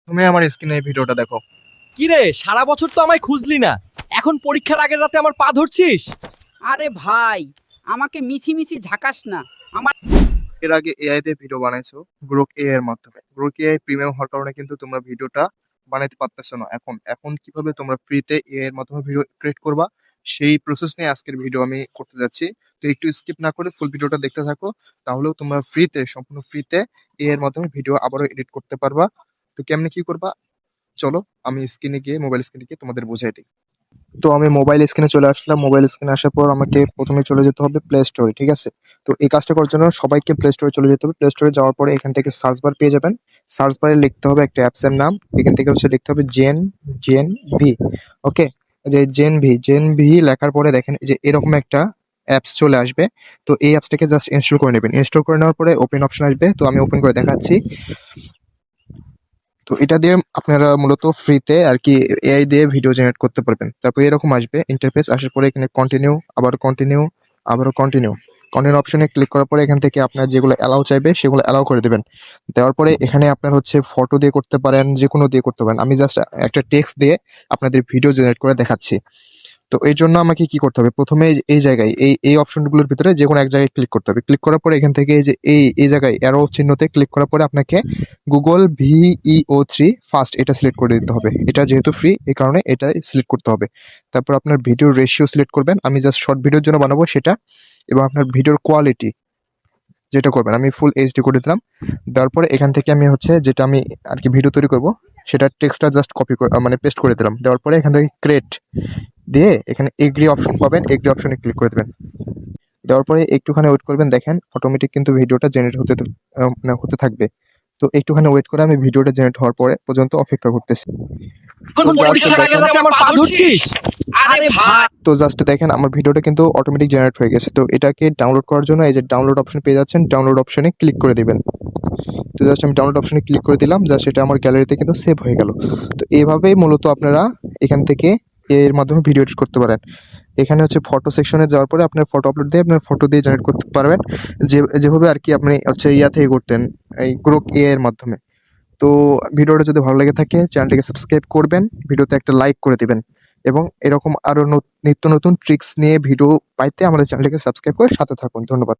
তুমি আমার স্ক্রিনে এই ভিডিওটা দেখো। কি রে, সারা বছর তো আমায় খুঁজলি না, এখন পরীক্ষার আগের রাতে আমার পা ধরছিস? আরে ভাই, আমাকে মিছি ঝাকাস না। আমার এর আগে এআই তে ভিডিও বানাইছো গ্রোক এআই এর মাধ্যমে। গ্রোক এআই প্রিমিয়াম হওয়ার কারণে কিন্তু তোমরা ভিডিওটা বানাইতে পারতেছো না। এখন কিভাবে তোমরা ফ্রিতে এআই এর মাধ্যমে ভিডিও ক্রিয়েট করবা, সেই প্রসেস নিয়ে আজকের ভিডিও আমি করতে যাচ্ছি। তো একটু স্কিপ না করে ফুল ভিডিওটা দেখতে থাকো, তাহলেও তোমরা সম্পূর্ণ ফ্রিতে এআই এর মাধ্যমে ভিডিও আবারও এডিট করতে পারবা। তো কেমনে কি করবা, চলো আমি মোবাইল স্ক্রিনে গিয়ে তোমাদের বুঝাই দিই। তো আমি মোবাইল স্ক্রিনে চলে আসলাম। মোবাইল স্ক্রিনে আসার পর আমাকে প্রথমে চলে যেতে হবে প্লে স্টোরে, ঠিক আছে? তো এই কাজটা করার জন্য সবাইকে প্লে স্টোরে চলে যেতে হবে। প্লে স্টোরে যাওয়ার পরে এখান থেকে সার্চ বার পেয়ে যাবেন। সার্চ বারে লিখতে হবে একটা অ্যাপসের নাম। এখান থেকে লিখতে হবে জেন ভি। ওকে, যে জেন ভি লেখার পরে দেখেন যে এরকম একটা অ্যাপস চলে আসবে। তো এই অ্যাপসটাকে জাস্ট ইনস্টল করে নেবেন। ইনস্টল করে নেওয়ার পরে ওপেন অপশন আসবে, তো আমি ওপেন করে দেখাচ্ছি। তো এটা দিয়ে আপনারা মূলত ফ্রিতে আর কি এআই দিয়ে ভিডিও জেনারেট করতে পারবেন। তারপর এরকম আসবে ইন্টারফেস। আসার পরে এখানে কন্টিনিউ, আবারও কন্টিনিউ অপশনে ক্লিক করার পরে এখান থেকে আপনার যেগুলো অ্যালাউ চাইবে সেগুলো অ্যালাউ করে দেবেন। দেওয়ার পরে এখানে আপনার হচ্ছে ফটো দিয়ে করতে পারেন, যে কোনো দিয়ে করতে পারেন। আমি জাস্ট একটা টেক্সট দিয়ে আপনাদের ভিডিও জেনারেট করে দেখাচ্ছি। তো এই জন্য আমাকে কি করতে হবে, প্রথমে এই জায়গায় এই অপশনগুলোর ভিতরে যে কোনো এক জায়গায় ক্লিক করতে হবে। ক্লিক করার পরে এখান থেকে এই যে এই জায়গায় অ্যারো চিহ্নতে ক্লিক করার পরে আপনাকে গুগল VEO3 ফার্স্ট এটা সিলেক্ট করে দিতে হবে। এটা যেহেতু ফ্রি এই কারণে এটা সিলেক্ট করতে হবে। তারপর আপনার ভিডিওর রেশিও সিলেক্ট করবেন। আমি জাস্ট শর্ট ভিডিওর জন্য বানাবো সেটা। এবং আপনার ভিডিওর কোয়ালিটি যেটা করবেন আমি ফুল এইচডি করে দিলাম। দেওয়ার পরে এখান থেকে আমি হচ্ছে যেটা আমি আর কি ভিডিও তৈরি করব সেটা টেক্সটটা জাস্ট মানে পেস্ট করে দিলাম। দেওয়ার পরে এখান থেকে ক্রিয়েট দিয়ে এখানে এগ্রি অপশন পাবেন, এগ্রি অপশনে ক্লিক করে দেবেন। দেওয়ার পরে একটুখানি ওয়েট করবেন, দেখেন অটোমেটিক কিন্তু ভিডিওটা জেনারেট হতে থাকবে। তো একটুখানি ওয়েট করে আমি ভিডিওটা জেনারেট হওয়ার পরে পর্যন্ত অপেক্ষা করতেছি। এখন পরীক্ষার আগের রাতে আমার পা ধরছিস? আরে ভাই, তো জাস্ট দেখেন আমার ভিডিওটা কিন্তু অটোমেটিক জেনারেট হয়ে গেছে। তো এটাকে ডাউনলোড করার জন্য এই যে ডাউনলোড অপশন পেয়ে যাচ্ছেন, ডাউনলোড অপশনে ক্লিক করে দিবেন। তো জাস্ট আমি ডাউনলোড অপশনে ক্লিক করে দিলাম, জাস্ট এটা আমার গ্যালারিতে কিন্তু সেভ হয়ে গেল। তো এইভাবেই মূলত আপনারা এখান থেকে এর মাধ্যমে ভিডিও এডিট করতে পারেন। এখানে হচ্ছে ফটো সেকশনে যাওয়ার পরে আপনার ফটো আপলোড দিয়ে আপনার ফটো দিয়ে জেনারেট করতে পারবেন, যেভাবে আর কি আপনি হচ্ছে ইয়া থেকে করতেন এই গ্রোক এআই এর মাধ্যমে। তো ভিডিওটা যদি ভালো লেগে থাকে চ্যানেলটিকে সাবস্ক্রাইব করবেন, ভিডিওতে একটা লাইক করে দিবেন এবং এরকম আরো নিত্য নতুন ট্রিক্স নিয়ে ভিডিও পাইতে আমাদের চ্যানেলটিকে সাবস্ক্রাইব করে সাথে থাকুন। ধন্যবাদ।